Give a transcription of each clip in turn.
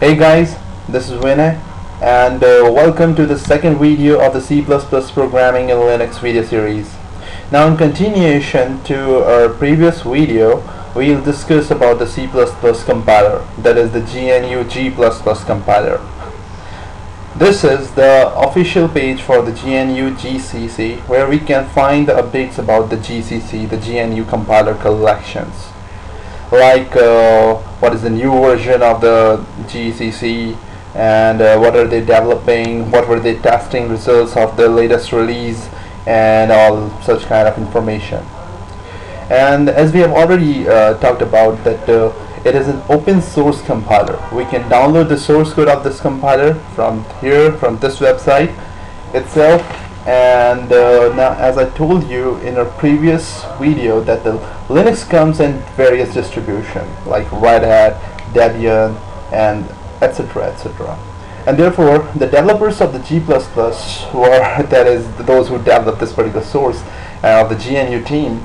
Hey guys, this is Vinay and welcome to the second video of the C++ programming in Linux video series. Now in continuation to our previous video, we'll discuss about the C++ compiler, that is the GNU G++ compiler. This is the official page for the GNU GCC where we can find the updates about the GCC, the GNU compiler collections. Like what is the new version of the GCC and what are they developing, what were they testing results of the latest release, and all such kind of information. And as we have already talked about that it is an open source compiler. We can download the source code of this compiler from here, from this website itself. And now, as I told you in our previous video, that the Linux comes in various distributions like Red Hat, Debian, and etc, etc. And therefore the developers of the G++, who are that is those who developed this particular source of the GNU team,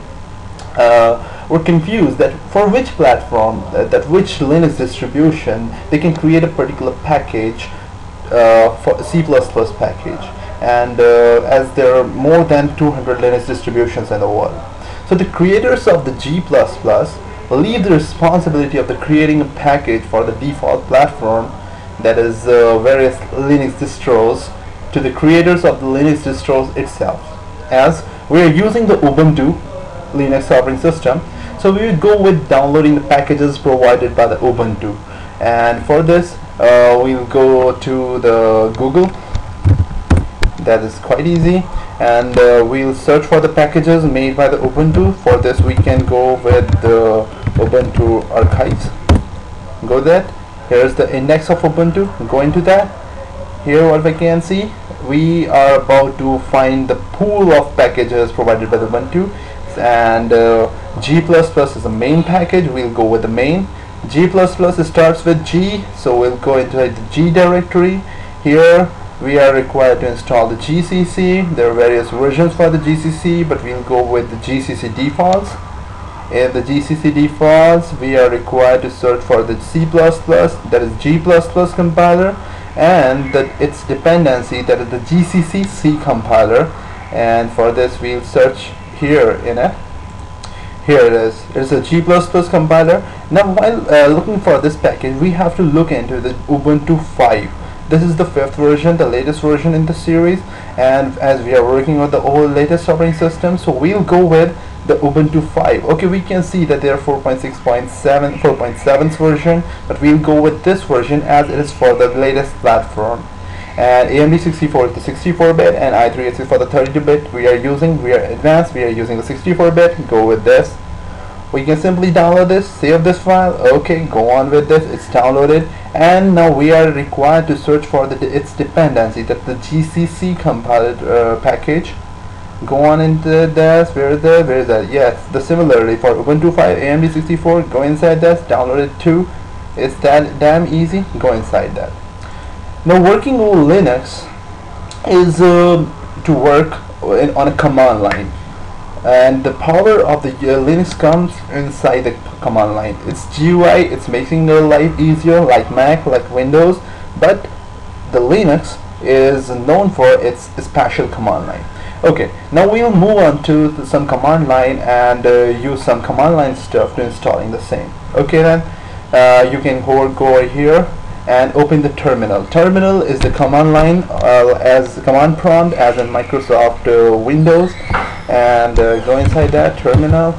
were confused that for which platform, that which Linux distribution they can create a particular package for C++ package. And as there are more than 200 Linux distributions in the world, so the creators of the G++ leave the responsibility of the creating a package for the default platform, that is various Linux distros, to the creators of the Linux distros itself. As we are using the Ubuntu Linux operating system, so we would go with downloading the packages provided by the Ubuntu. And for this we'll go to the Google. That is quite easy, and we'll search for the packages made by the Ubuntu. For this we can go with the Ubuntu archives. Go that. Here's the index of Ubuntu. Go into that. Here what we can see, we are about to find the pool of packages provided by the Ubuntu, and G++ is the main package. We'll go with the main. G++ starts with G, so we'll go into the G directory. Here we are required to install the GCC. There are various versions for the GCC, but we'll go with the GCC defaults. In the GCC defaults, we are required to search for the C++, that is G++ compiler, and its dependency, that is the GCC C compiler. And for this we'll search here in it. Here it is. It's a G++ compiler. Now while looking for this package, we have to look into the Ubuntu 5. This is the 5th version, the latest version in the series, and as we are working on the latest operating system, so we'll go with the Ubuntu 5. Okay, we can see that there are 4.6.7 version, but we'll go with this version as it is for the latest platform. And AMD 64 is the 64-bit, and i3 is for the 32-bit. We are advanced, we are using the 64-bit. Go with this. We can simply download this, save this file. Okay, go on with this. It's downloaded, and now we are required to search for its dependency, that the GCC compiler package. Go on into this. Where is that? Yes, the similarly for Ubuntu 5, AMD 64. Go inside this, download it too. It's that damn easy. Go inside that. Now working on Linux is to work on a command line. And the power of the Linux comes inside the command line. It's GUI, it's making your life easier, like Mac, like Windows, but the Linux is known for its special command line. Okay, now we'll move on to some command line and use some command line stuff to installing the same. Okay then, you can go over here and open the terminal. Terminal is the command line as command prompt as in Microsoft Windows, and go inside that terminal.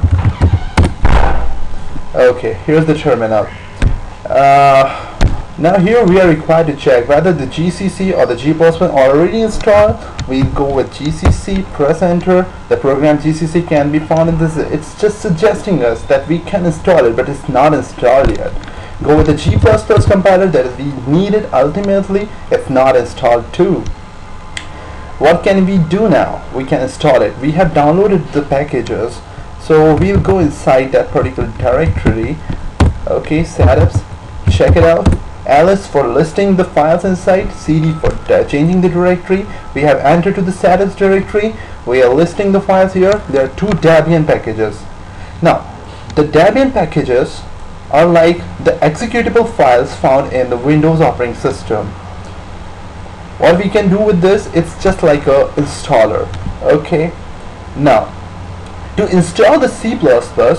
Okay, here's the terminal. Now here we are required to check whether the GCC or the G++ already installed. We go with GCC, press enter. The program GCC can be found in this. It's just suggesting us that we can install it, but it's not installed yet. Go with the G++ compiler, that is we need it ultimately. It's not installed too. What can we do now? We can install it. We have downloaded the packages, so we'll go inside that particular directory. Okay, setups, check it out. ls for listing the files inside, cd for changing the directory. We have entered to the status directory. We are listing the files here. There are 2 Debian packages. Now the Debian packages are like the executable files found in the Windows operating system. What we can do with this, it's just like a installer. Okay, now to install the C++,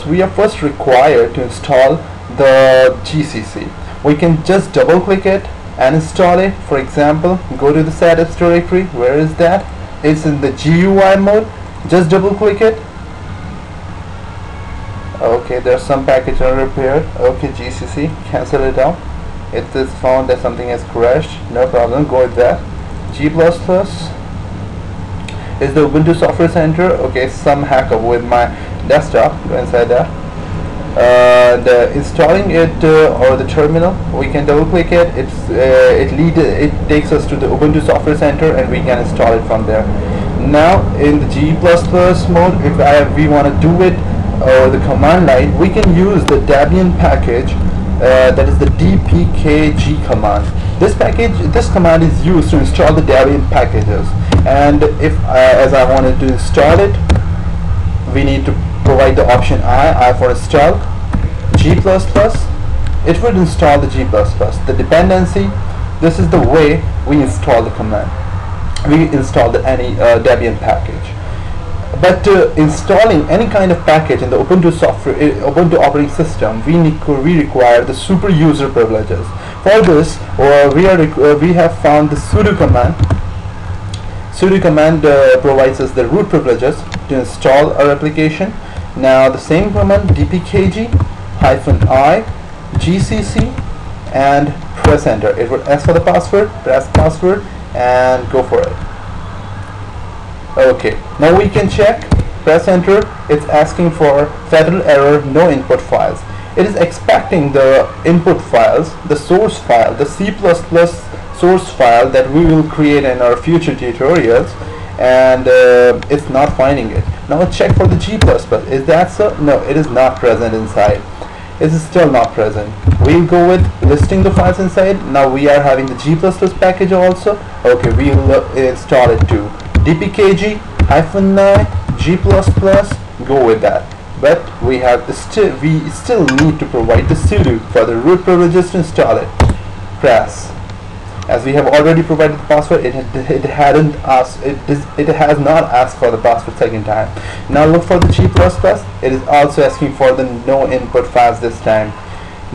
we are first required to install the GCC. We can just double click it and install it. For example, go to the setups directory. Where is that? It's in the GUI mode. Just double click it. Okay, there's some package unrepaired. Okay, GCC, cancel it out. It is found that something has crashed. No problem, go with that. G++ is the Ubuntu Software Center. Okay, some hackup with my desktop. Go inside that. Installing it or the terminal, we can double click it. It takes us to the Ubuntu Software Center and we can install it from there. Now in the G++ mode, if we want to do it or the command line, we can use the Debian package, that is the dpkg command. This command is used to install the Debian packages, and if as I wanted to install it, we need to provide the option I for install G++. It would install the G++. The dependency, this is the way we install the command. We install any Debian package. But installing any kind of package in the Ubuntu operating system, we require the super user privileges. For this, we have found the sudo command. Sudo command provides us the root privileges to install our application. Now the same command, dpkg -i gcc and press enter. It would ask for the password, press password and go for it. Okay, now we can check, press enter. It's asking for fatal error, no input files. It is expecting the input files, the source file, the C++ source file that we will create in our future tutorials, and it's not finding it. Now check for the G++. Is that so? No, it is not present inside. It is still not present. We'll go with listing the files inside. Now we are having the G++ package also. Okay, we'll install it too. dpkg -i G++, go with that. But we still need to provide the sudo for the root privileges to install it. Press. As we have already provided the password, it has not asked for the password second time. Now look for the G++. It is also asking for the no input files this time.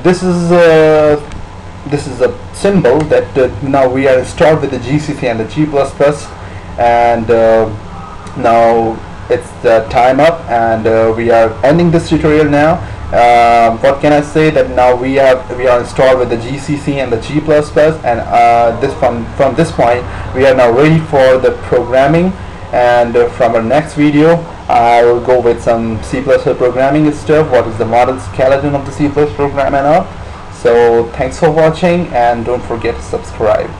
This is a symbol that now we are installed with the GCC and the G++, and now it's the time up, and we are ending this tutorial now. What can I say, that now we are installed with the GCC and the G++, and from this point we are now ready for the programming. And from our next video I will go with some C++ programming stuff, what is the model skeleton of the C++ program and all. So thanks for watching, and don't forget to subscribe.